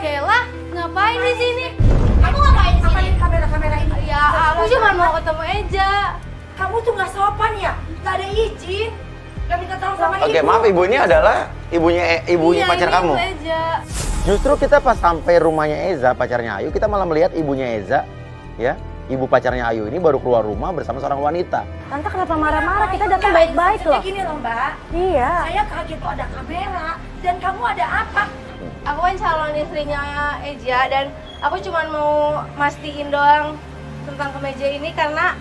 Kela, ngapain di sini? Kamu ngapain di sini? Kamera ini. Ya, aku cuma mau ketemu Eja. Kamu tuh nggak sopan ya? Nggak ada izin. Nggak minta tolong sama ibu. Oke, maaf, ibu ini adalah ibunya Iya, pacar ini kamu. Ibu Eja. Justru kita pas sampai rumahnya Eza, pacarnya Ayu, kita malah melihat ibunya Eza, ya, ibu pacarnya Ayu ini baru keluar rumah bersama seorang wanita. Tante kenapa marah-marah? Kita datang baik-baik loh. Gini loh Mbak. Iya. Saya kaget tuh ada kamera. Dan kamu ada apa? Aku kan calon istrinya Eja dan aku cuma mau mastiin doang tentang kemeja ini karena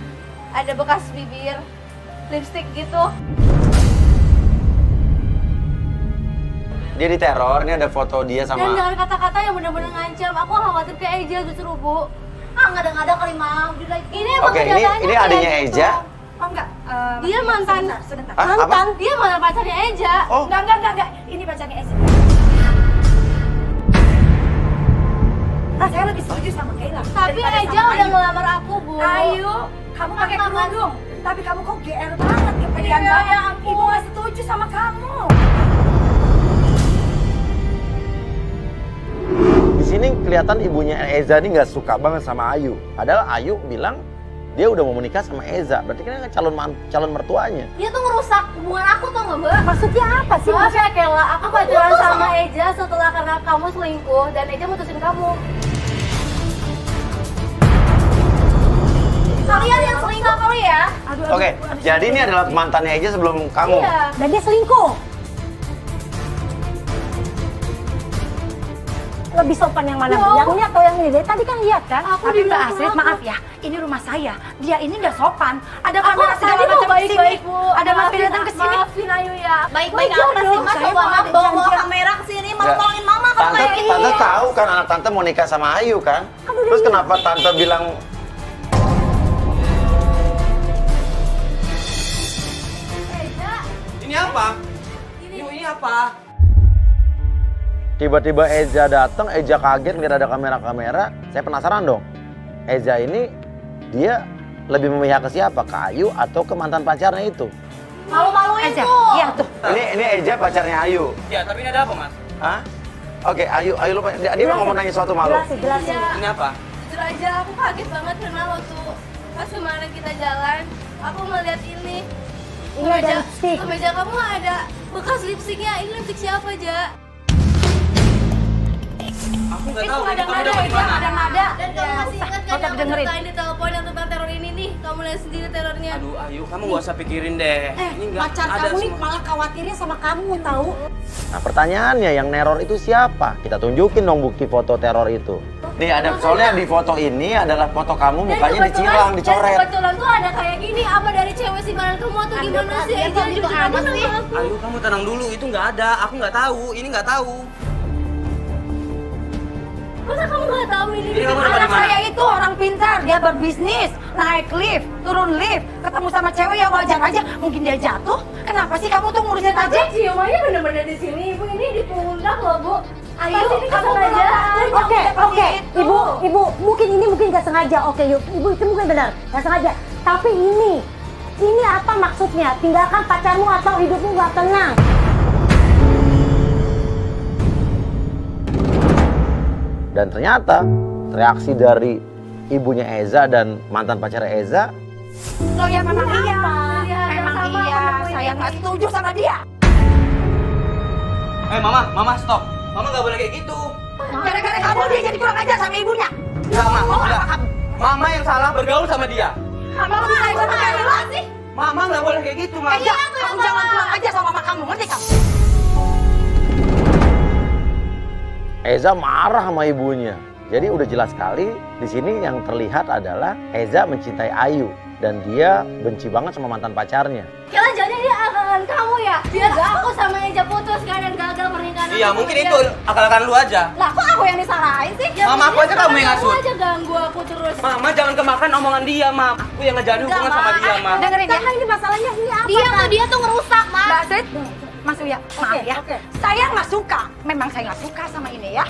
ada bekas bibir lipstick gitu. Dia diteror, ini ada foto dia Dan sama... jangan kata-kata yang benar-benar ngancam. Aku khawatir ke Eja justru, Bu. Ah, nggak ada kali mau. Ini emang Oke, kenyataannya ini kayak adanya gitu. Eja. Oh enggak. Dia mantan. Sebentar. Ah, apa? Mantan. Dia mantan pacarnya Eja. Oh, Enggak. Ini pacarnya Esi. Saya lebih setuju sama Kayla. Tapi daripada Eja sama udah Ayu. ngelamar aku, Bu. Ayu, kamu pakai kerudung. Tapi kamu kok GR banget, kepedean Iya, banget. ya ampun. Ibu nggak setuju sama kamu. di sini kelihatan ibunya Eza ini nggak suka banget sama Ayu. Padahal Ayu bilang dia udah mau menikah sama Eza. Berarti kan calon mertuanya. Dia tuh ngerusak hubungan aku tuh nggak, Mbak? Maksudnya apa sih? Maaf ya, Kela. Aku pacaran putus sama Eja setelah karena kamu selingkuh dan Eja mutusin kamu. Kalian yang selingkuh kali ya? Oke, jadi ini adalah mantannya Eza sebelum kamu. Iya. Dan dia selingkuh. Lebih sopan yang mana? Wow. Yang ini atau yang ini? Dari tadi kan lihat kan? Tapi Mbak Astrid, aku. maaf ya, ini rumah saya. Dia ini nggak sopan. Ada Aku kamera segala tadi mau macam di sini. baik-baik, Bu. Ada Mas Firi datang ke sini. Maafin Ayu ya. Baik-baik Wajar apa sih, dong. Mas? Saya Coba maaf bawa kamera ke sini, mau Nggak. tolongin mama kalau Tante, kayak tante gini. tahu kan anak tante mau nikah sama Ayu kan? Terus kenapa tante bilang Eja, Ini apa? Ini apa? tiba-tiba Eza datang, Eza kaget lihat ada kamera-kamera. Saya penasaran dong. Eza ini dia lebih memihak ke siapa? Ke Ayu atau ke mantan pacarnya itu? malu-maluin Eja, tuh. iya tuh. Ini Eza pacarnya Ayu. Ya, tapi ini ada apa, Mas? Hah? Oke, Ayu lupa. Dia mau nanya sesuatu malu. Jelasin. Iya. Ini apa? Jujur aja aku kaget banget karena waktu pas kemarin kita jalan, aku melihat ini. Ini ada lipstick. Kemeja kamu ada bekas lipstiknya. Ini lipstik siapa, Ja? Aku nggak Itu tahu. ada Ini kamu nada, dapat di Eja, mana? ada nada. Dan kamu masih ingat kan Nggak usah aku dengerin. ceritain di telepon yang tentang teror ini nih? Kamu lihat sendiri terornya. Aduh, Ayu, kamu nggak usah pikirin deh. Ini nggak Pacar ada kamu nih semua. malah khawatirnya sama kamu tahu. Nah, pertanyaannya yang neror itu siapa? Kita tunjukin dong bukti foto teror itu. Nih ada soalnya di foto ini adalah foto kamu mukanya dicilang, dicoret. Dan kebetulan tuh ada kayak gini, apa dari cewek simpenan kamu atau gimana sih? Eja gitu jujur aja amat sama sih. aku. Ayu, kamu tenang dulu. Itu nggak ada. Aku nggak tahu. Ini nggak tahu. Masa kamu nggak tahu ini? Ini kamu dapat Anak di mana? saya itu orang pintar, dia berbisnis, naik lift, turun lift, ketemu sama cewek yang wajar aja, mungkin dia jatuh. Kenapa sih kamu tuh ngurusin aja? Tapi ciumannya bener-bener di sini, Ibu. Ini di pundak loh, Bu. Ayo, Pasti ini kamu kesengajaan. Oke, ibu, mungkin ini mungkin nggak sengaja. Oke, yuk, ibu itu mungkin benar, nggak sengaja. Tapi ini apa maksudnya? Tinggalkan pacarmu atau hidupmu nggak tenang. Dan ternyata reaksi dari ibunya Eza dan mantan pacarnya Eza, Loh ya memang iya, Lihat yang memang sama, iya, menemuin saya ini. nggak setuju sama dia. Mama, stop. Mama nggak boleh kayak gitu. Gara-gara kamu dia jadi kurang ajar sama ibunya. Enggak, Ma. Mau Enggak. apa kamu? Mama yang salah bergaul sama dia. Kamu lebih baik sama Kayla sih. Mama nggak boleh kayak gitu, Ma. Iya, kamu jangan kurang ajar sama mama kamu, ngerti kamu? Eza marah sama ibunya. Jadi udah jelas sekali di sini yang terlihat adalah Eza mencintai Ayu dan dia benci banget sama mantan pacarnya. Kela jadi dia akalan kamu ya? Biar aku sama Eja putus kan dan gagal pernikahan. Iya, aku mungkin sama itu dia. akal-akalan lu aja. Lah kok aku yang disalahin sih? Ya, Mama, aku mungkin aja kamu yang sekarang ngasut. Kamu aja ganggu aku terus. Mama jangan kemakan omongan dia, Ma. Aku yang ngejalin hubungan sama dia, Ma. Dengerin ya. Karena ini masalahnya ini apa? Dia tuh ngerusak, Ma. Mbak Astrid, Mas Uya, maaf ya. oke. Saya nggak suka, memang saya nggak suka sama ini ya.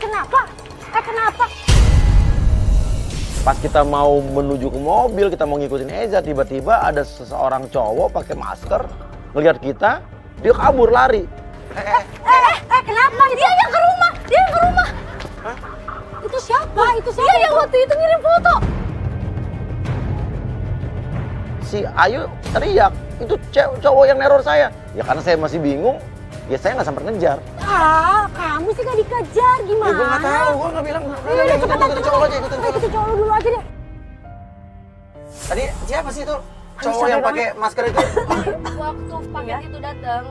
kenapa? Kenapa? Pas kita mau menuju ke mobil, kita mau ngikutin Eza, tiba-tiba ada seseorang cowok pakai masker, ngelihat kita, dia kabur lari. Kenapa? Dia yang ke rumah, Hah? Itu siapa? Dia yang waktu itu ngirim foto. Si Ayu teriak, itu cowok yang neror saya. Ya karena saya masih bingung, ya saya nggak sempat ngejar. Kamu sih nggak dikejar, gimana? Ya gue nggak tahu, gue nggak bilang. Ikutin cowok aja, ikutin cowok dulu aja deh. Tadi siapa sih itu? Cowok yang pakai masker itu? Waktu paket itu datang,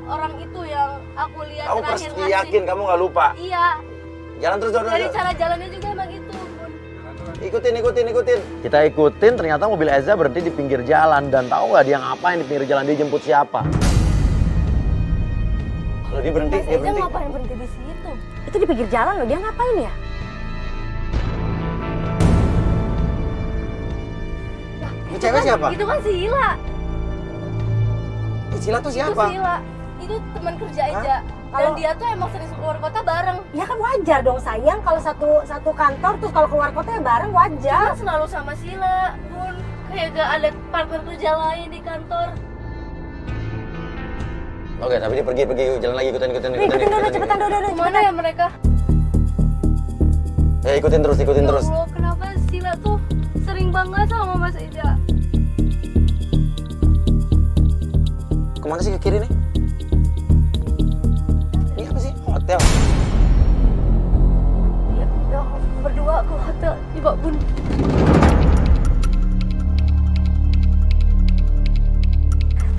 orang itu yang aku lihat Kamu terakhir pasti yakin kamu nggak lupa? Iya. Jalan terus, Dari cara jalannya juga emang gitu, Bun. Ikutin. Kita ikutin, ternyata mobil Eza berhenti di pinggir jalan. Dan tahu nggak dia ngapain di pinggir jalan? Dia jemput siapa? Kalau dia berhenti, Mas dia Eza berhenti. ngapain berhenti di situ? Itu di pinggir jalan loh, dia ngapain ya? Ini cewek siapa? Itu kan si Hila. Sila tuh Itu siapa? si Hila. Itu teman kerja Eja. Dan Kalau- dia tuh emang sering keluar kota bareng. Ya kan wajar dong sayang, kalau satu kantor terus kalau keluar kota ya bareng wajar. Dia selalu sama Sila, Bun. Kayak gak ada partner kerja lain di kantor. Oke, tapi dia pergi, jalan lagi, ikutin. Ikutin dulu, cepetan dulu. Kemana ya mereka? Ya ikutin terus. Ya Allah, kenapa Sila tuh sering banget sama Mas Eja? Kemana sih, ke kiri nih? Ini apa sih? Hotel. Ya, berdua ke hotel. Coba, Bun.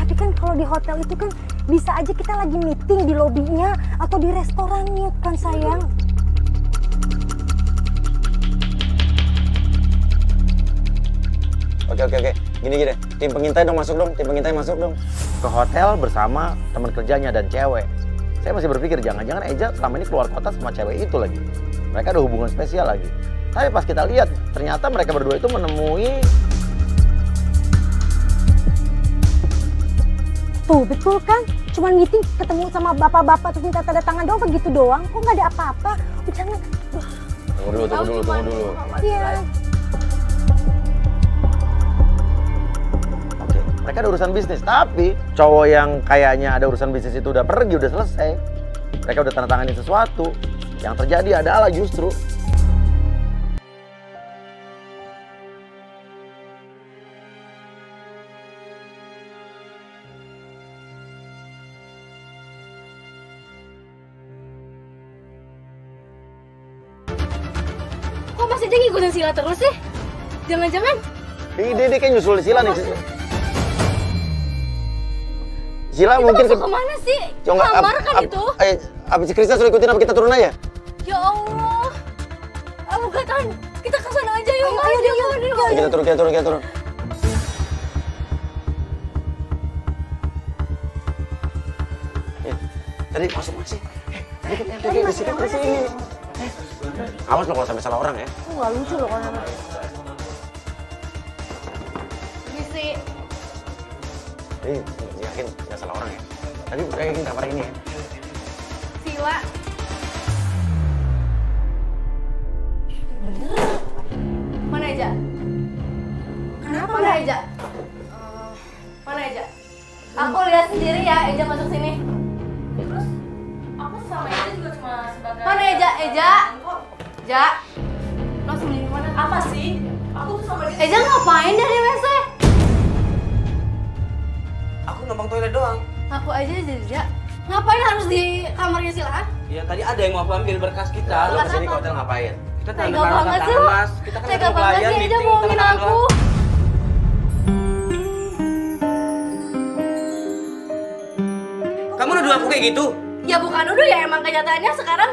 Tapi kan kalau di hotel itu kan bisa aja kita lagi meeting di lobinya atau di restorannya kan sayang. Oke. Gini. Tim pengintai masuk dong. Ke hotel bersama teman kerjanya dan cewek. Saya masih berpikir jangan-jangan Eja selama ini keluar kota sama cewek itu lagi. Mereka ada hubungan spesial lagi. Tapi pas kita lihat, ternyata mereka berdua itu menemui... Tuh betul kan? Cuman meeting ketemu sama bapak-bapak terus minta tanda tangan doang begitu doang. Kok nggak ada apa-apa? Jangan. Tunggu dulu. Iya. Mereka ada urusan bisnis, tapi cowok yang kayaknya ada urusan bisnis itu udah pergi, udah selesai. Mereka udah tanda tanganin sesuatu. Yang terjadi adalah justru Kok Mas Eja ngikutin Sila terus sih? Jangan-jangan dia kayak nyusul Sila nih. Sila itu mungkin masuk kemana sih? Kamar kan itu? Abis Krista suruh ikutin apa kita turun aja? Ya Allah. Aku katakan kita ke sana aja yuk. Ayo. Kita turun. Tadi masuk masih. Di sini. Awas lo kalau sampai salah orang ya. Nggak lucu loh kalau Misi. Yakin nggak salah orang ya. Tadi kayak gini kamar ini ya. Sila. Mana Eja? Kenapa Mana Eja? Mana Eja? Aku lihat sendiri ya Eja masuk sini. Terus aku sama Eja juga cuma sebagai. Mana Eja? Eja. Lo sembunyi mana? Apa sih? Aku tuh sama dia. Eja ngapain dari WC? Aku numpang toilet doang. Aku aja Eja. Ngapain harus di kamarnya Sila? Iya, tadi ada yang mau ambil berkas kita. Lo kesini ke hotel ngapain? Kita Tega banget sih lo. Mas. Kita kan Tega ada banget klien, sih Eja meeting, bohongin tanda tangan aku. doang. Kamu nuduh aku kayak gitu? Ya bukan nuduh ya, emang kenyataannya sekarang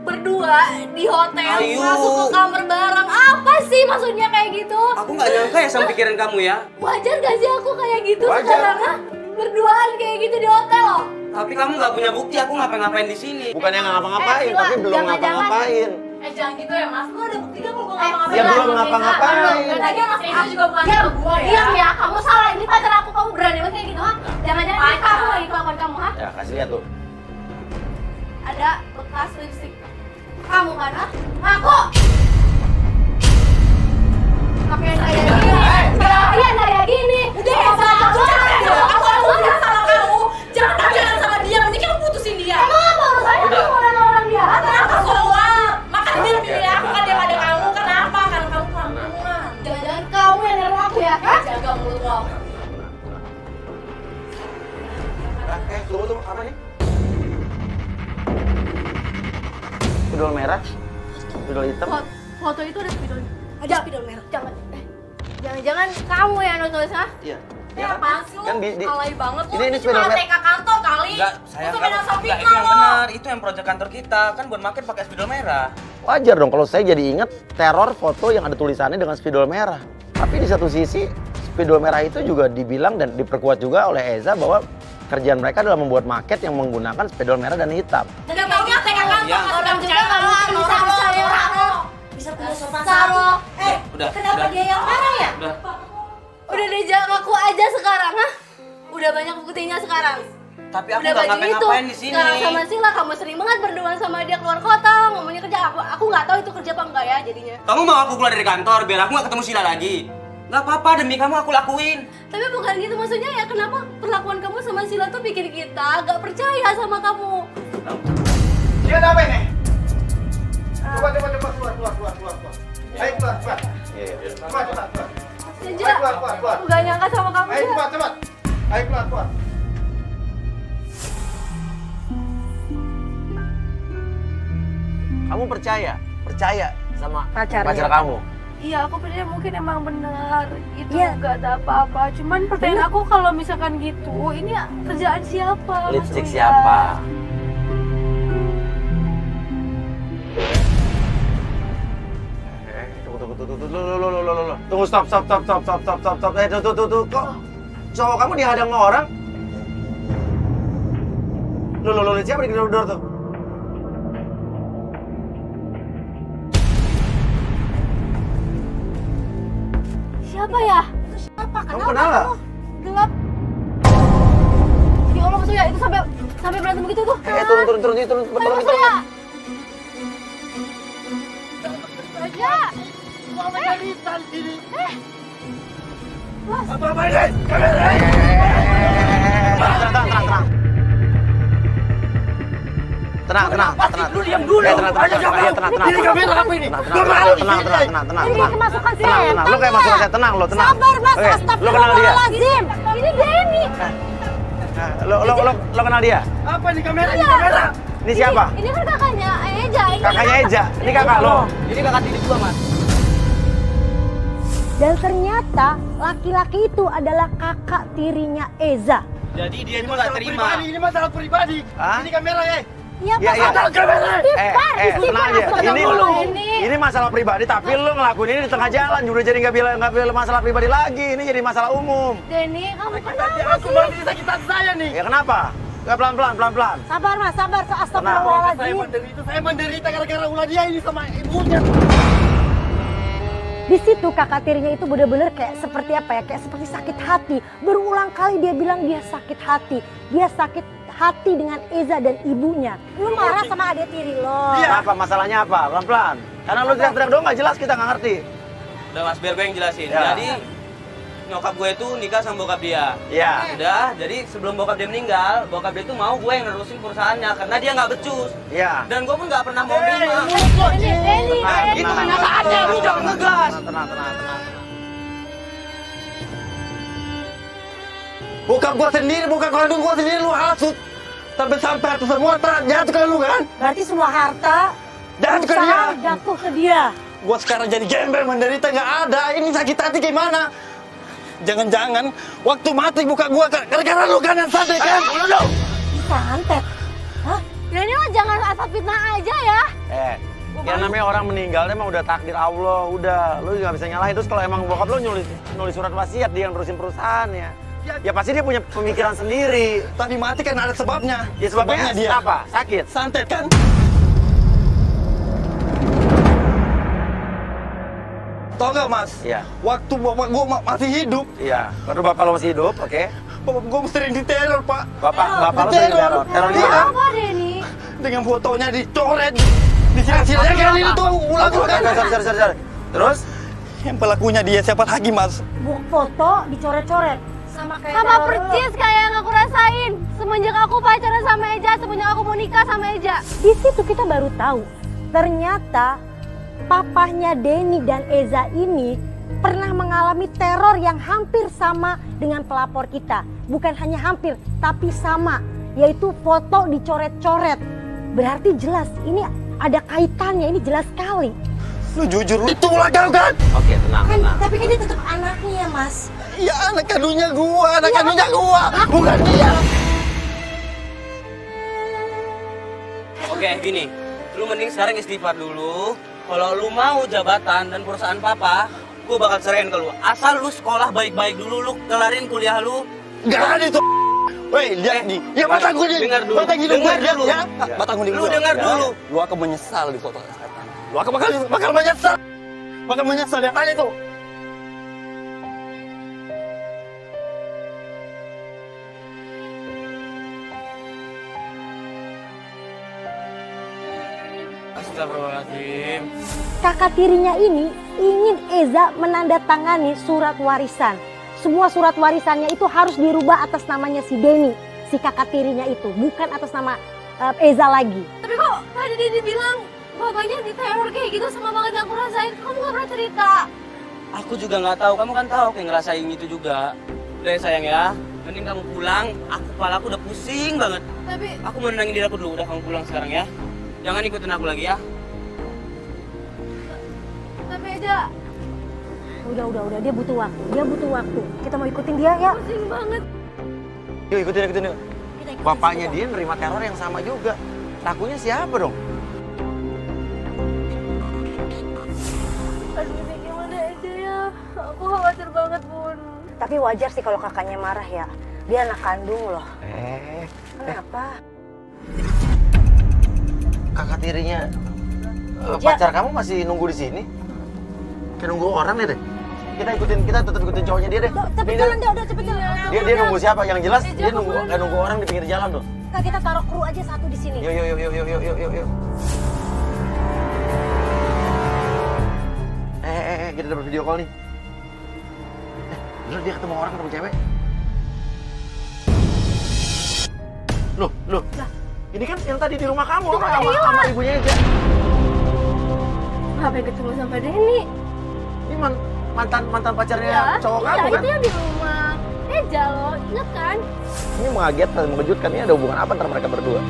berdua di hotel Ayu. masuk ke kamar bareng. Apa sih maksudnya kayak gitu? Aku nggak nyangka ya sama pikiran kamu ya. Wajar gak sih aku kayak gitu Wajar. sekarang? Ah? Berduaan kayak gitu di hotel loh. Tapi kamu nggak punya bukti aku ngapa-ngapain di sini. Bukan yang ngapa-ngapain, Sila, tapi belum jangan-jangan. ngapa-ngapain. Jangan gitu ya mas, lu ada bukti gak kalau gue ngapa-ngapain? Ya belum ngapa-ngapain. Lagi mas itu juga bukan sama gue ya. Diam ya, kamu salah. Ini pacar aku, kamu berani banget kayak gitu ha? Jangan-jangan ini kamu lagi kelakuan kamu ha? Ya kasih lihat tuh. Ada bekas lipstick. Kamu kan? Aku. Apa yang kayak gini? Kalian kayak gini. Udah salah kamu. Aku nggak salah kamu. Jangan sama dia. Mending kamu putusin dia. Emang apa urusannya kamu orang dia? Kenapa semua? Makanya dia pilih aku kan daripada kamu. Kenapa? Karena kamu kampungan. Jangan-jangan kamu yang neror aku ya? Jaga mulut lo. Tunggu, apa nih? Spidol merah? Spidol hitam? Foto itu ada spidol. Ada spidol merah. Jangan-jangan kamu yang nulis, ha? Iya. Ya apaan sih lu? Kan alay banget lu. Ini spidol merah. TK kantor kali. Enggak, saya Itu enggak itu yang benar. Itu yang proyek kantor kita. Kan buat market pakai spidol merah. Wajar dong kalau saya jadi inget teror foto yang ada tulisannya dengan spidol merah. Tapi di satu sisi, spidol merah itu juga dibilang dan diperkuat juga oleh Eza bahwa kerjaan mereka adalah membuat market yang menggunakan spidol merah dan hitam. Udah taunya TK kantor. Orang juga kalau bisa orang lo. Bisa punya sopan santun. Udah. Kenapa dia yang marah ya? Udah deh, jangan ngaku aja sekarang, ha? Udah banyak buktinya sekarang. Tapi aku Udah nggak baju ngapain di sini. Sekarang sama Sila, kamu sering banget berduaan sama dia keluar kota, ngomongnya kerja. Aku nggak tahu itu kerja apa enggak ya jadinya. Kamu mau aku keluar dari kantor biar aku nggak ketemu Sila lagi? Nggak apa-apa, demi kamu aku lakuin. Tapi bukan gitu maksudnya ya, kenapa perlakuan kamu sama Sila tuh bikin kita gak percaya sama kamu? Dia ada apa ini? Coba keluar. Ayo keluar. Cepat. Senja, aku gak nyangka sama kamu. Ayo Ya. cepat. Ayo keluar. Kamu percaya sama Pacarnya. pacar kamu? Iya, aku percaya mungkin emang benar itu Iya. gak ada apa-apa. Cuman pertanyaan aku kalau misalkan gitu, ini kerjaan siapa? Mas Lipstick Uya? siapa? Tunggu, stop. Tuh. Kok cowok kamu dihadang sama orang? Lihat siapa di gedor tuh? Siapa ya? Kamu kenal nggak? Gelap. Ya Allah, Mas Uya, itu sampai berantem gitu tuh. Turun. Mas Uya. Aja. Apa ini? Tenang. Lu diam dulu. Tenang. Ini kamera apa ini? Tenang. Lu kayak masuk aja, tenang. Sabar mas, Oke, lu kenal dia? astagfirullahaladzim. Ini Denny. Lo kenal dia? Apa ini kamera? Ini kamera. Ini siapa? Ini kan kakaknya Eja. Kakaknya Eja. Ini kakak lo. Ini kakak tiri gua, Mas. Dan ternyata laki-laki itu adalah kakak tirinya Eza. Jadi dia tuh nggak terima. Ini masalah pribadi. Hah? Ini kamera ya. Iya, Iya, iya. Istighfar, Tenang aja. Ini. Ini masalah pribadi, tapi lo ngelakuin ini di tengah jalan. Udah jadi nggak bilang masalah pribadi lagi. Ini jadi masalah umum. Denny, kamu kenapa Aku mati sakit hati saya nih. Ya kenapa? Gak pelan-pelan. Sabar mas, sabar. Saya Astagfirullahaladzim. menderita gara-gara ulah dia ini sama ibunya. Di situ kakak tirinya itu benar-benar kayak seperti apa ya? Kayak seperti sakit hati. Berulang kali dia bilang dia sakit hati. Dia sakit hati dengan Eza dan ibunya. Lu marah sama adik tiri lo. Iya. Apa? Masalahnya apa? Pelan-pelan. Karena lo teriak-teriak doang nggak jelas, kita nggak ngerti. Udah Mas, biar gue yang jelasin. Ya. Jadi nyokap gue itu nikah sama bokap dia. Iya. Udah, jadi sebelum bokap dia meninggal, bokap dia tuh mau gue yang nerusin perusahaannya karena dia nggak becus. Iya. Dan gue pun nggak pernah mau terima. Denny. Itu kenapa ada? Lu jangan ngegas. Tenang. Bokap gua sendiri, bukan kandung gua sendiri lu hasut. Sampai itu semua jatuh ke lu kan? Berarti semua harta Jatuh ke dia. usaha jatuh ke dia. Gua sekarang jadi gembel menderita nggak ada. Ini sakit hati gimana? Jangan-jangan waktu mati buka gua gara-gara lu kan yang santai kan? Santet. Hah? Denny lo jangan asal fitnah aja ya. Yang namanya orang meninggal emang udah takdir Allah, udah. Lu nggak bisa nyalahin. Terus kalau emang bokap lu nulis surat wasiat, dia yang nerusin perusahaannya. Ya pasti dia punya pemikiran sendiri. Tapi mati kan ada sebabnya. Ya sebabnya dia apa? Sakit. santet kan? Tau gak mas? Iya. Waktu bapak gua masih hidup, Iya. Kalau bapak lo masih hidup, oke. bapak gua sering diteror pak. Bapak lo sering teror. Teror di Iya. mana? Apa Denny? Dengan fotonya dicoret Disilang-silang kali itu ulang kan. Sorry. Terus? Yang pelakunya dia siapa lagi, Mas? Foto dicoret-coret sama kayak Sama persis kayak yang aku rasain semenjak aku pacaran sama Eja, semenjak aku mau nikah sama Eja. Di situ kita baru tahu ternyata papahnya Denny dan Eza ini pernah mengalami teror yang hampir sama dengan pelapor kita. Bukan hanya hampir, tapi sama, yaitu foto dicoret-coret. Berarti jelas ini ada kaitannya, ini jelas sekali. Lu jujur, lu itulah kau kan? Oke, tenang. Tapi kan dia tetap anaknya, Mas. Ya anak kandungnya gua, bukan dia. Oke, gini. Lu mending sekarang istighfar dulu. Kalau lu mau jabatan dan perusahaan papa, gua bakal cerain ke lu. Asal lu sekolah baik-baik dulu, lu kelarin kuliah lu. Gak ada itu. Woi, lihat nih. Ya batang gue nih. Dengar dulu. Batang hidung gue Dengar lihat dulu. ya. Batang hidung Lu gua. dengar dulu. Lu akan menyesal di foto setan. Lu akan bakal menyesal. Bakal menyesal, lihat aja tuh. Astagfirullahaladzim. Kakak tirinya ini ingin Eza menandatangani surat warisan. Semua surat warisannya itu harus dirubah atas namanya si Denny, si kakak tirinya itu, bukan atas nama Eza lagi. Tapi kok tadi dia bilang bapaknya diteror kayak gitu sama banget yang aku rasain. Kamu gak pernah cerita. Aku juga nggak tahu, kamu kan tahu aku yang ngerasain itu juga. Udah ya sayang ya, mending kamu pulang. Kepala aku udah pusing banget. Tapi Aku mau nenangin diri aku dulu, udah kamu pulang sekarang ya. Jangan ikutin aku lagi ya. Eja Udah, dia butuh waktu. Kita mau ikutin dia ya. pusing banget. Yuk ikutin yuk. Bapaknya dia nerima teror yang sama juga. Lakunya siapa dong? Aduh ini gimana aja ya. Aku khawatir banget Bun. Tapi wajar sih kalau kakaknya marah ya. Dia anak kandung loh. Kenapa? Kakak tirinya pacar kamu masih nunggu di sini? Kayak nunggu orang nih deh. Kita tetap ikutin cowoknya dia deh. Tapi Dia- jalan deh, udah cepet jalan. Dia nunggu siapa? Yang jelas dia nunggu orang di pinggir jalan tuh. Kak, kita taruh kru aja satu di sini. Yuk. Kita dapat video call nih. Bener dia ketemu cewek. Loh. Ini kan yang tadi di rumah kamu sama ibunya aja. Ngapain ketemu sama Denny? Ini mantan pacarnya cowok kamu itu kan? yang di rumah Eja loh, inget kan? Ini mengagetkan, mengejutkan. Ini ada hubungan apa antara mereka berdua?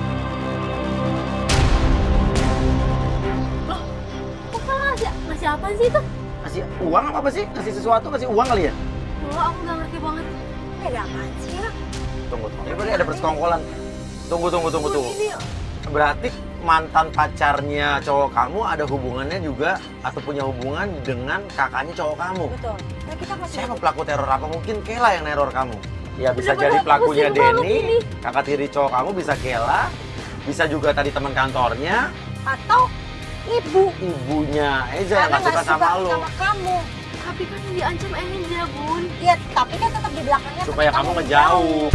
Loh, kok kamu ngasih apa sih itu? Kasih uang apa sih? Kasih sesuatu, kasih uang kali ya? Loh, aku gak ngerti banget. Ada apaan sih ya? Tunggu. Ini berarti ada persekongkolan. Tunggu. Ini Berarti mantan pacarnya cowok kamu ada hubungannya juga atau punya hubungan dengan kakaknya cowok kamu. Betul. Nah, kita masih Siapa pelaku teror? Apa mungkin Kela yang neror kamu? Ya bisa Bener-bener jadi pelakunya pusing banget Denny, ini. kakak tiri cowok kamu bisa Kela, bisa juga tadi teman kantornya, atau ibunya Eza yang karena gak suka sama lo. sama kamu. tapi kan yang diancam Eja Bun. Ya, tapi kan tetap di belakangnya. Supaya tetap kamu ngejauh.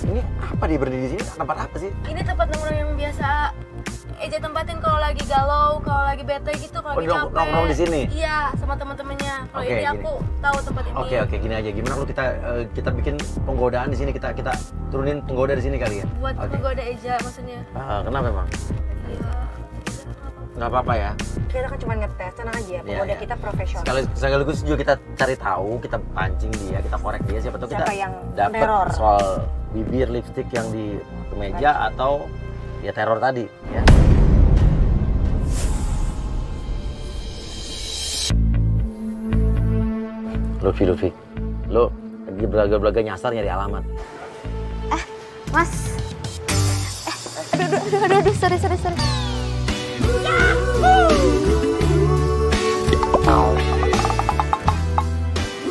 Ini apa dia berdiri di sini? Tempat apa sih? Ini tempat nongkrong yang biasa Eja tempatin kalau lagi galau, kalau lagi bete gitu, kalau lagi capek. Nongkrong di sini? Iya, sama teman-temannya. Kalau Oke, ini gini. aku tahu tempat ini. Oke, gini aja. Gimana kalau kita bikin penggodaan di sini, kita turunin penggoda di sini kali ya? Buat Oke. menggoda Eja maksudnya. Kenapa emang? Iya. Nggak apa-apa ya. Kita kan cuma ngetes, tenang aja. Penggoda Iya. kita profesional. Sekaligus juga kita cari tahu, kita pancing dia, kita korek dia, siapa tahu kita Siapa yang dapat teror. soal bibir, lipstick yang di kemeja atau ya teror tadi ya. Luffy, lo lagi belaga-belaga nyasar nyari alamat. Mas. Aduh, sorry.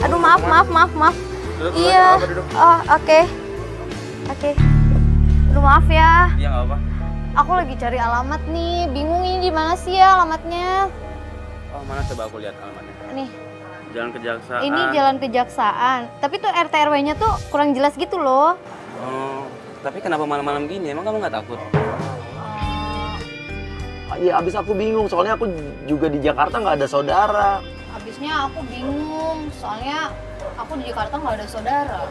Aduh, maaf. Iya. Oh, oke. Aduh, maaf ya. Iya nggak apa. Aku lagi cari alamat nih. Bingung ini di mana sih ya alamatnya? Oh, mana coba aku lihat alamatnya. Nih, Jalan Kejaksaan. ini Jalan Kejaksaan. Tapi tuh RT RW-nya tuh kurang jelas gitu loh. Oh, tapi kenapa malam-malam gini? Emang kamu nggak takut? Iya, abis aku bingung. Soalnya aku juga di Jakarta nggak ada saudara. Habisnya aku bingung, soalnya aku di Jakarta nggak ada saudara.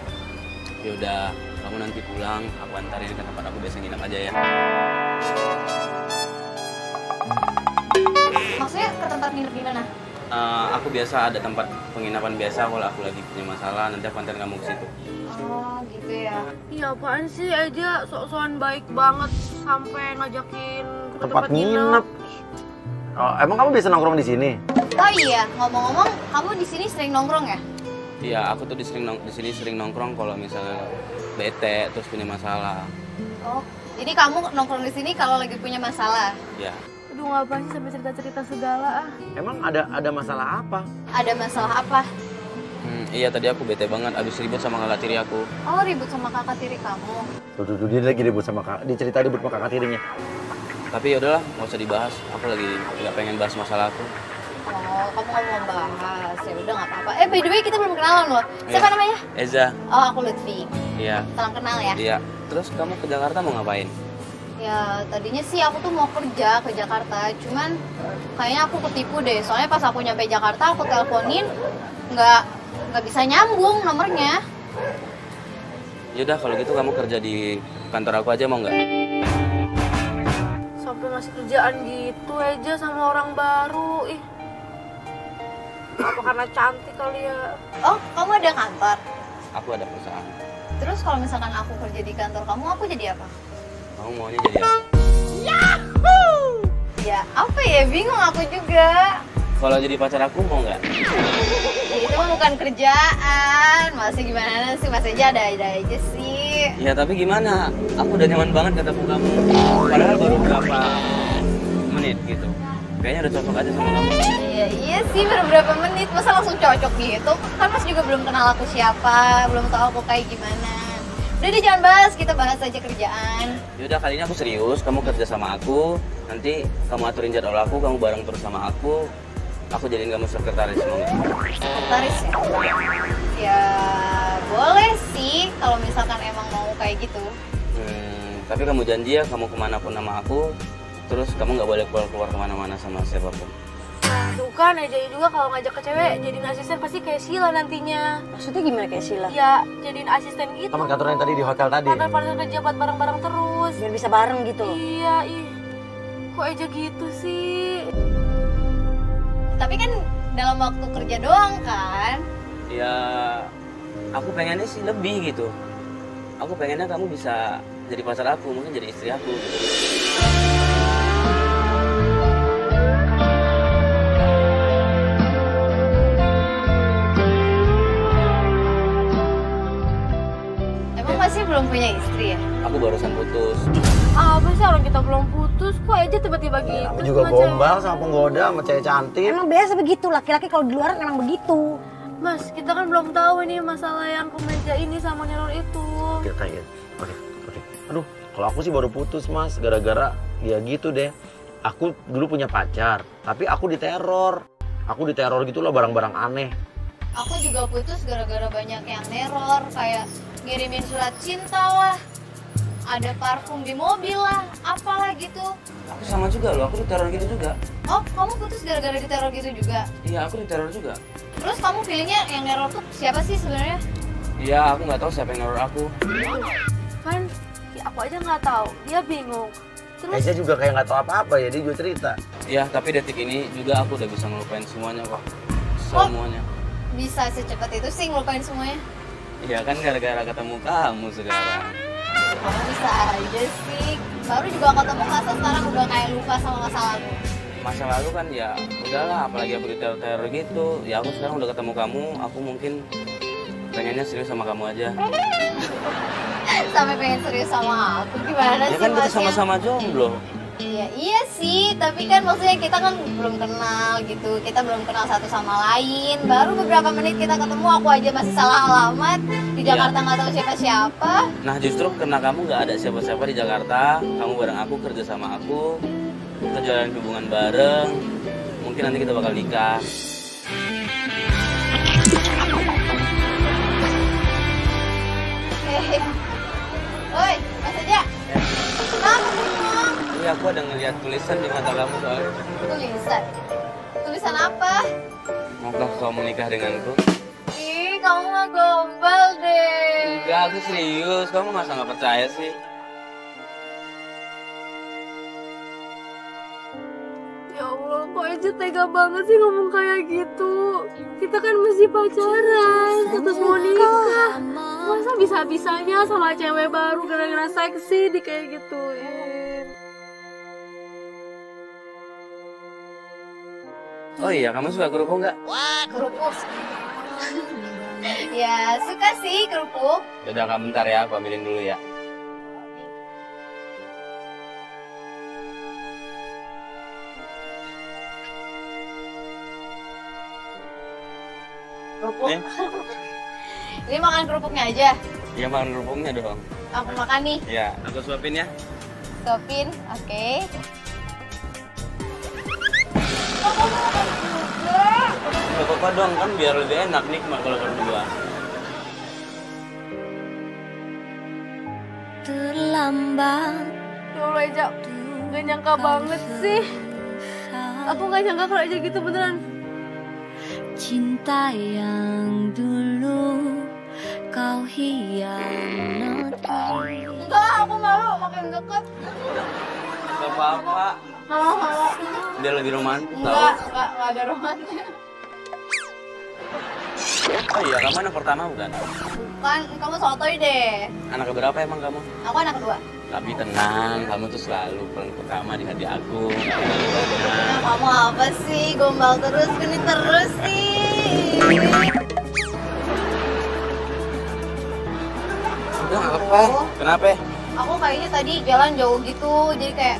Ya udah, kamu nanti pulang, aku antarin ke tempat aku biasa nginap aja ya. Maksudnya ke tempat nginep di mana? Aku biasa ada tempat penginapan biasa kalau aku lagi punya masalah, nanti aku antarin kamu ke situ. Oh, gitu ya. Iya, apaan sih aja sok-sokan baik banget sampai ngajakin ke Tempat nginep. Oh, emang kamu bisa nongkrong di sini? Oh iya, ngomong-ngomong, kamu di sini sering nongkrong ya? Iya, aku tuh di sini sering nongkrong kalau misalnya bete terus punya masalah. Oh, jadi kamu nongkrong di sini kalau lagi punya masalah? Ya, Aduh, ngapain sih sampai cerita-cerita segala ah. Emang ada masalah apa? Ada masalah apa? iya tadi aku bete banget abis ribut sama kakak tiri aku. Oh, ribut sama kakak tiri kamu. Tuh, dia lagi ribut sama kakak. Dicerita ribut sama kakak tirinya. Tapi yaudahlah, nggak usah dibahas. Aku lagi nggak pengen bahas masalah aku. Oh, kamu nggak mau bahas. Ya udah nggak apa-apa. By the way, kita belum kenalan loh. Siapa Iya. namanya? Eza. Oh, aku Lutfi. Iya. Salam kenal ya. Iya. Terus kamu ke Jakarta mau ngapain? Ya, tadinya sih aku tuh mau kerja ke Jakarta, cuman kayaknya aku ketipu deh. Soalnya pas aku nyampe Jakarta, aku teleponin, nggak bisa nyambung nomornya. Yaudah kalau gitu kamu kerja di kantor aku aja mau nggak? Sampai ngasih kerjaan gitu aja sama orang baru. Ih. Apa karena cantik kali ya? Oh, kamu ada kantor? Aku ada perusahaan. Terus kalau misalkan aku kerja di kantor kamu, aku jadi apa? Kamu maunya jadi apa? Ya, apa ya? Bingung aku juga. Kalau jadi pacar aku mau nggak? Ya, itu mah bukan kerjaan. Masih gimana sih? Masih aja ada aja sih. Ya tapi gimana? Aku udah nyaman banget ketemu kamu. Padahal baru berapa menit gitu. Kayaknya udah cocok aja sama kamu. Iya sih, baru berapa menit. Masa langsung cocok gitu? Kan Mas juga belum kenal aku siapa. Belum tahu aku kayak gimana. Udah deh, jangan bahas. Kita bahas aja kerjaan. Yaudah kali ini aku serius. Kamu kerja sama aku. Nanti kamu aturin jadwal aku. Kamu bareng terus sama aku. Aku jadiin kamu sekretaris mau nggak? Sekretaris ya? Ya, boleh sih. Kalau misalkan emang mau kayak gitu. Tapi kamu janji ya, kamu kemanapun sama aku, terus kamu nggak boleh keluar kemana-mana sama siapapun. Nah, tuh kan aja juga kalau ngajak ke cewek jadiin asisten pasti kayak Sheila nantinya. Maksudnya gimana kayak Sheila? Ya, jadiin asisten gitu. Teman kantor yang tadi di hotel tadi. Partner kerja buat bareng-bareng terus. Biar bisa bareng gitu. Iya, ih. Kok aja gitu sih? Tapi kan dalam waktu kerja doang kan? Ya, aku pengennya sih lebih gitu. Aku pengennya kamu bisa jadi pacar aku, mungkin jadi istri aku. Emang masih belum punya istri ya? Aku barusan putus. Apa sih orang kita belum putus, kok aja tiba-tiba gitu? Aku juga sama gombal cewek? sama penggoda sama cewek cantik. Emang biasa begitu, laki-laki kalau di luar memang begitu. Mas, kita kan belum tahu ini masalah yang kemeja ini sama neror itu. Kita tanya. Oke. Aduh, kalau aku sih baru putus mas, gara-gara ya gitu deh. Aku dulu punya pacar, tapi aku diteror. Aku diteror gitu loh, barang-barang aneh. Aku juga putus gara-gara banyak yang neror, kayak ngirimin surat cinta lah, ada parfum di mobil lah, apalah gitu. Aku sama juga loh, aku diteror gitu juga. Oh, kamu putus gara-gara diteror gitu juga? Iya, aku diteror juga. Terus kamu feelingnya yang neror tuh siapa sih sebenarnya? Iya, aku nggak tahu siapa yang neror aku. Kan, ya aku aja nggak tahu, dia bingung. Terus Eza juga kayak nggak tahu apa-apa ya, dia juga cerita. Iya, tapi detik ini juga aku udah bisa ngelupain semuanya kok. Semuanya. Bisa secepat itu sih ngelupain semuanya? Iya kan gara-gara ketemu kamu sekarang. Kamu bisa aja sih. Baru juga ketemu masa sekarang udah kayak lupa sama masa lalu. Masa lalu kan ya udahlah, apalagi aku diteror gitu. Ya aku sekarang udah ketemu kamu, aku mungkin pengennya serius sama kamu aja. Sampai pengen serius sama aku, gimana Ya sih kan kita Mas? sama-sama jomblo. Iya sih, tapi kan maksudnya kita kan belum kenal gitu. Kita belum kenal satu sama lain. Baru beberapa menit kita ketemu, aku aja masih salah alamat. Di Jakarta nggak tahu siapa-siapa. Nah justru karena kamu nggak ada siapa-siapa di Jakarta, kamu bareng aku, kerja sama aku, kita jalanin hubungan bareng. Mungkin mungkin nanti kita bakal nikah. Oi, Mas Eja. Kenapa bengong? Iya, aku ada ngeliat tulisan di mata kamu soalnya. Tulisan? Tulisan apa? Maukah kau menikah denganku? Ih, kamu mah gombal deh. Enggak, aku serius. Kamu masa nggak percaya sih? Ya Allah, kok Eja tega banget sih ngomong kayak gitu. Kita kan masih pacaran, terus mau nikah. Masa bisa-bisanya sama cewek baru gara-gara seksi di kayak gituin. Oh iya, kamu suka kerupuk nggak? Kerupuk. Ya, suka sih kerupuk. Yaudah, kamu bentar ya, aku ambilin dulu ya. Kerupuk. Eh? Ini makan kerupuknya aja. Iya, makan kerupuknya dong. Aku makan nih. Iya, aku suapin ya. Stopin, oke. Gak apa-apa dong, kan biar lebih enak nikmat kalau berdua. Terlambat. Ya Allah Eja, gak nyangka banget sih. Aku gak nyangka kalau Eja gitu beneran. Cinta yang dulu kau hianati. Enggak, aku malu makin deket. Gak apa-apa. Halo. Dia lebih romantis tau. Enggak ada romantis. Oh iya, kamu anak pertama bukan? Bukan, kamu sotoy deh. Anak keberapa emang kamu? Aku anak kedua. Tapi tenang, kamu tuh selalu paling pertama di hati aku. Nah, kamu apa sih? Gombal terus, gini terus sih. Udah nggak apa-apa. Kenapa? Aku kayaknya tadi jalan jauh gitu, jadi kayak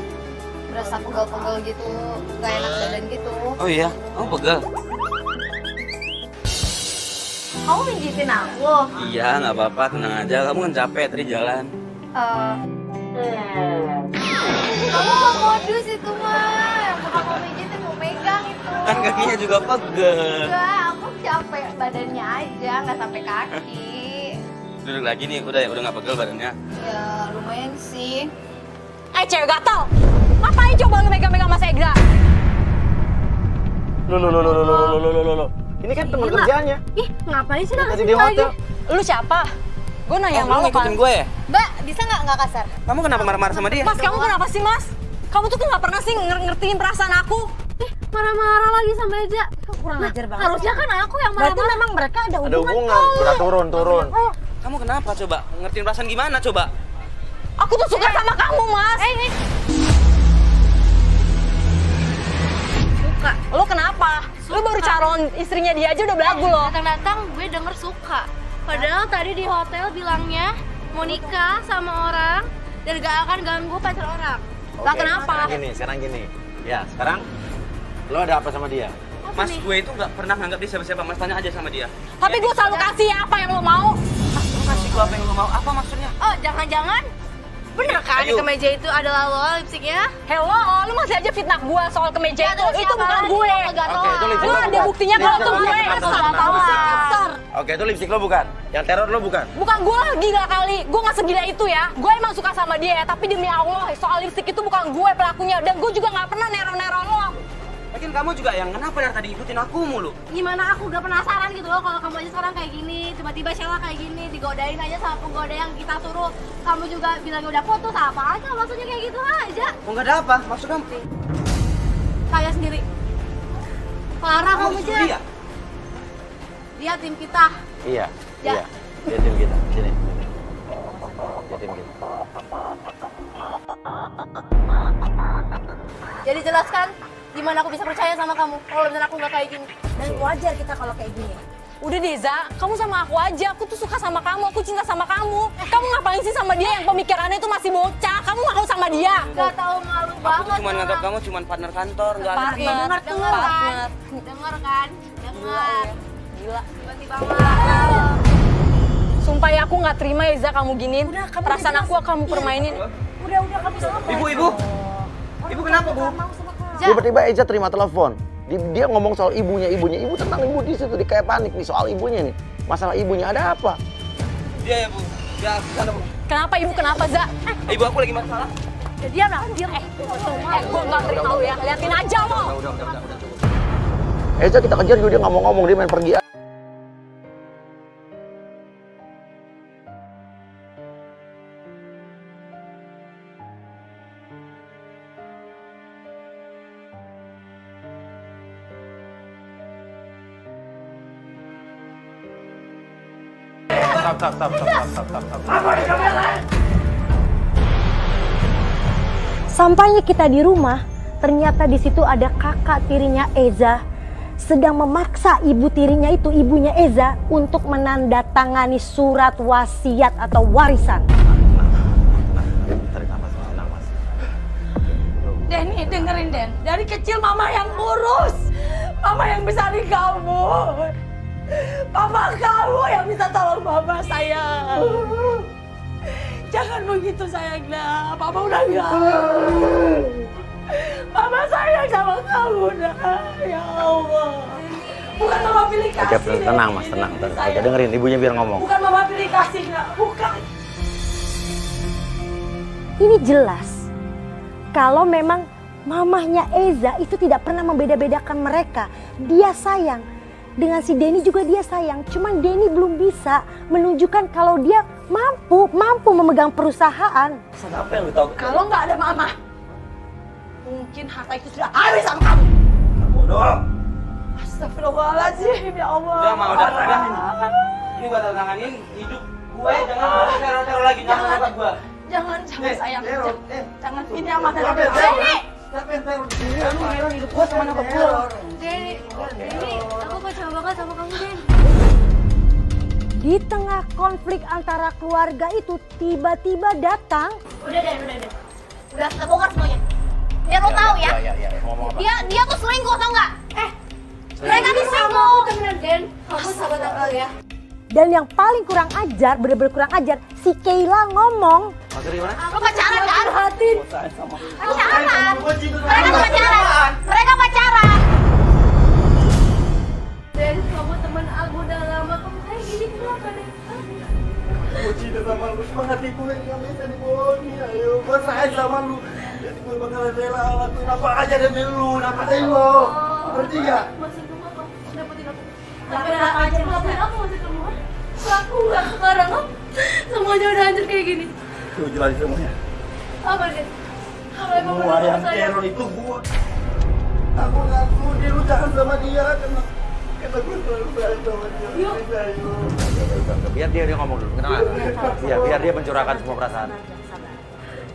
berasa pegel-pegel gitu, gak enak badan gitu. Oh iya, kamu pegel? Kamu pijitin aku? Iya, nggak apa-apa, tenang aja. Kamu kan capek tadi jalan. Kamu mau modus itu mah, bukan mau pijitin, mau megang itu. Kan kakinya juga pegel. Enggak, aku capek badannya aja, nggak sampai kaki. Duduk lagi nih, udah nggak pegel badannya. Ya lumayan sih. Cewek gatel. Ngapain coba lu megang-megang Mas Ega? Loh. Ini kan teman kerjanya. Ih, ngapain sih Tadi di hotel. Lu siapa? Gue nanya Lu sama lu kan. ngikutin gue ya? Mbak, bisa nggak kasar? Kamu kenapa marah-marah sama dia? Mas, kamu kenapa sih, Mas? Kamu tuh nggak pernah sih ngertiin perasaan aku. Marah-marah lagi sama Eja. Kurang ajar banget. Harusnya kan aku yang Berarti marah-marah. memang mereka ada Ada hubungan, udah turun. Kamu kenapa coba? Ngertiin perasaan gimana coba? Aku tuh suka sama kamu, Mas. Ini. Suka. Lu kenapa? Lu baru calon istrinya dia aja udah belagu loh. Datang-datang gue denger suka. Padahal tadi di hotel bilangnya mau nikah sama orang dan gak akan ganggu pacar orang. Lah kenapa? Sekarang gini. Ya, sekarang lo ada apa sama dia? Mas, gue itu nggak pernah nganggap dia siapa-siapa. Mas, tanya aja sama dia. Tapi gue selalu kasih apa yang lo mau. Kasih gue apa yang lo mau. Apa maksudnya? Oh, jangan-jangan bener kan di Ayo. kemeja itu adalah lo lipstiknya? Hello, lu masih aja fitnah gue soal kemeja itu. Itu bukan gue. Oke, itu lipstick Lu lo ada bukan. buktinya kalau itu gue. Salah tahu sih. Oke, itu lipstick lo bukan. Yang teror lo bukan. Bukan gue gila kali, gue gak segila itu ya. Gue emang suka sama dia ya, tapi demi Allah soal lipstick itu bukan gue pelakunya. Dan gue juga gak pernah neror-neror lo. Lagian kamu juga yang kenapa dari tadi ikutin aku mulu? Gimana aku gak penasaran gitu loh kalau kamu aja sekarang kayak gini, tiba-tiba Sheila kayak gini, digodain aja sama penggoda yang kita suruh. Kamu juga bilang udah putus, apa aja maksudnya kayak gitu aja. Oh, nggak ada apa? Maksud kamu? Kayak sendiri. Parah kamu justru aja. dia? Dia tim kita. Iya. Ya. Iya. Dia tim kita. Sini. Dia tim kita. Jadi jelaskan gimana aku bisa percaya sama kamu kalau benar aku nggak kayak gini. Dan wajar kita kalau kayak gini. Udah deh, Za, kamu sama aku aja. Aku tuh suka sama kamu, aku cinta sama kamu. Kamu ngapain sih sama dia yang pemikirannya itu masih bocah? Kamu mau sama dia? Gak tahu malu Aku banget. tuh cuma nganggap kamu cuma partner kantor, nggak ada. Partner, Dengar kan? partner. Dengar kan? Dengar. Gila. Tiba-tiba marah. Sumpah ya aku nggak terima ya, Za, kamu giniin. Perasaan aku kamu permainin. Udah kamu sama. Ibu. Ibu kenapa, Bu? Tiba-tiba Eja terima telepon. Dia ngomong soal ibunya, ibu tentang ibu di situ, dia kayak panik nih soal ibunya nih. Masalah ibunya ada apa? Iya ya Bu, ya sana Bu. Kenapa ibu, kenapa Za? Ibu aku lagi masalah. Ya diam lah, diam. Gue nggak tahu ya, liatin aja lo. Udah. Eza kita kejar juga dia nggak mau ngomong, dia main pergi. Stop. Sampainya kita di rumah, ternyata di situ ada kakak tirinya Eza sedang memaksa ibu tirinya itu, ibunya Eza, untuk menandatangani surat wasiat atau warisan. Tarik nafas, tenang Mas. Denny, dengerin Den. Dari kecil mama yang ngurus. Mama yang besarin kamu. Papa kamu yang bisa tolong mama sayang. Jangan begitu sayang dah. Papa udah enggak. Mama sayang sama kamu dah. Ya Allah. Bukan mama pilih kasih. Oke, tenang Mas, tenang. Oke, dengerin ibunya biar ngomong. Bukan mama pilih kasih, nak. Bukan. Ini jelas kalau memang mamahnya Eza itu tidak pernah membeda-bedakan mereka. Dia sayang. Dengan si Denny juga dia sayang. Cuman Denny belum bisa menunjukkan kalau dia mampu memegang perusahaan. Apa yang lu tahu? Kalau nggak ada mama, mungkin harta itu sudah habis sama kamu. Bodoh. Astagfirullahaladzim, ya Allah. Udah. Ini gua tantanganin hidup gue, jangan teror lagi, jangan ngangkat gua. Jangan sayang. Jangan ini amat dari Denny! Siapa yang teror? Kamu hidup gua sama anak gua. Denny, aku kecewa banget sama kamu, Den. Di tengah konflik antara keluarga itu tiba-tiba datang. Udah, kita bongkar semuanya. Biar lo tahu ya. Dia tuh selingkuh, tau nggak? Mereka tuh selingkuh. Bener, Den. Kamu sahabat aku ya. Dan yang paling kurang ajar, bener-bener kurang ajar, si Keila ngomong. Lo pacaran kan? Pacaran. Mereka pacaran. Den, kamu teman aku udah lama. Kamu kayak gini kenapa, Den? Gue cinta sama lu, cuma hatiku yang gak bisa dibohongi. Ayo, gue sayang sama lu. Jadi gue bakalan rela lakuin apa aja demi lu, dapetin lo. Ngerti gak? Maksud kamu apa? Dapetin aku. Dapetin aku maksud kamu? Aku nggak sekarang, semuanya udah hancur kayak gini. Tuh jelasin semuanya. Apa, Den? Kalau emang Semua bener yang sayang. teror itu gue. Aku gak sudi lu jahat sama dia karena gue selalu sayang sama dia. Biar dia ngomong dulu, kenal. Biar dia mencurahkan semua perasaan.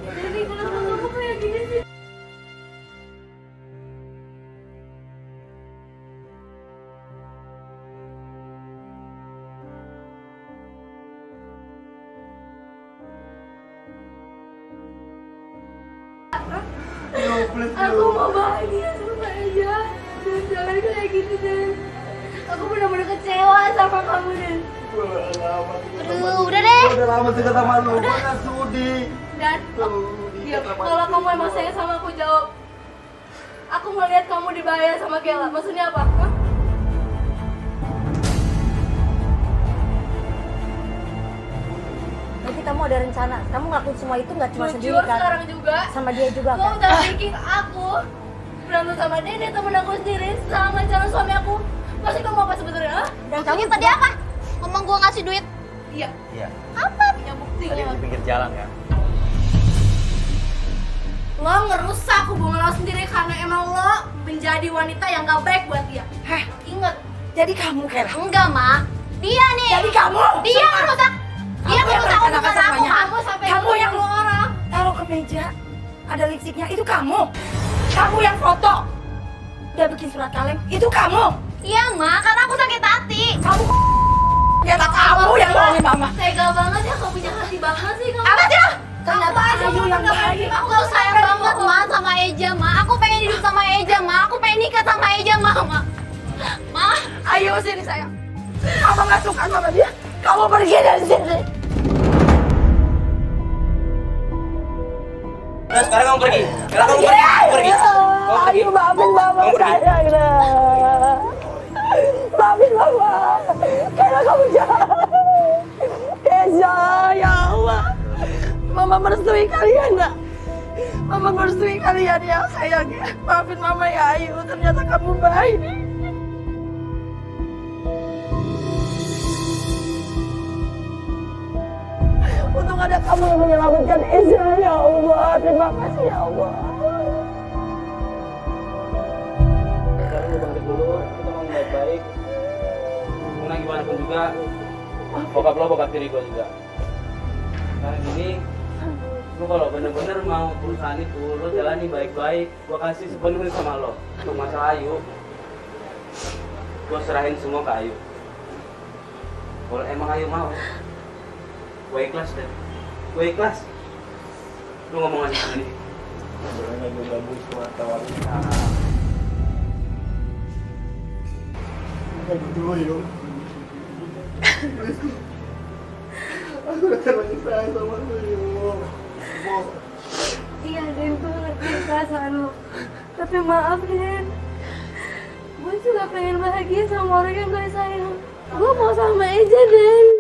Denny, kenapa kamu kayak gini sih? Aku mau bahagia sama Eja. Dan jangan kayak gitu, Den. Aku benar-benar kecewa sama kamu, Den. Aduh, udah deh. Gue udah lama suka sama lu, gue gak sudi. Dan kalau kamu emang sayang sama aku, jawab. Aku ngeliat kamu dibayar sama Gela. Maksudnya apa? Hah? Berarti kamu ada rencana, kamu ngelakuin semua itu nggak cuma sendiri Jujur kan? sekarang juga. Sama dia juga Lo kan? udah bikin aku berantem sama Dede, temen aku sendiri, sama calon suami aku. Maksud kamu apa sebetulnya? Hah? Dan kamu tadi apa? Ngomong gue ngasih duit. Iya. Iya. Apa? Ya Tadi buktinya. di pinggir jalan kan. Lo ngerusak hubungan lo sendiri karena emang lo menjadi wanita yang gak baik buat dia. Heh, Ingat. jadi kamu Kela. Enggak, Ma. Dia nih. Jadi kamu. Dia merusak. Dia Kamu yang merusak rencanakan hubungan aku. semuanya. Kamu sampai Kamu yang lo orang. taruh ke meja, ada lipstiknya, itu kamu. Kamu yang foto. Udah bikin surat kaleng, itu kamu. Iya, Ma. Karena aku sakit hati. Kamu ternyata kamu yang bohongin mama. Tega banget ya, kau punya hati banget sih kamu. Apa sih lo? Ternyata Ayu yang bahagia. Aku gak sayang banget, Ma, sama Eja, Ma. Aku pengen hidup sama Eja, Ma. Aku pengen nikah sama Eja, Ma. Ma. Ayo sini sayang. Kamu gak suka sama dia, kamu pergi dari sini. Nah, sekarang kamu pergi. Sekarang kamu pergi. Kamu pergi. Kamu Ayo maafin mama sayang dah. Maafin mama. Karena kamu jahat. Eza, ya Allah. Mama merestui kalian nak. Mama merestui kalian ya sayang. Maafin mama ya Ayu. Ternyata kamu baik. Untung ada kamu yang menyelamatkan Eza ya Allah. Terima kasih ya Allah. Sekarang lu bangkit dulu, kita ngomong baik-baik. Karena gimana pun juga, bokap lo bokap diri gue juga. Sekarang gini, lu kalau bener-bener mau perusahaan itu, lo jalani baik-baik. Gue kasih sepenuhnya sama lo. Untuk masalah Ayu, gue serahin semua ke Ayu. Kalau emang Ayu mau, gue ikhlas deh. Gue ikhlas. Lu ngomong aja sendiri. Sebenarnya gue bagus buat tawarin. Kayak gitu loh, Yo. Aku udah terlalu sayang sama lu, Yo. Iya Den, gue ngerti perasaan lu. Tapi maaf Den, gue juga pengen bahagia sama orang yang gue sayang. Gue mau sama Eja Den.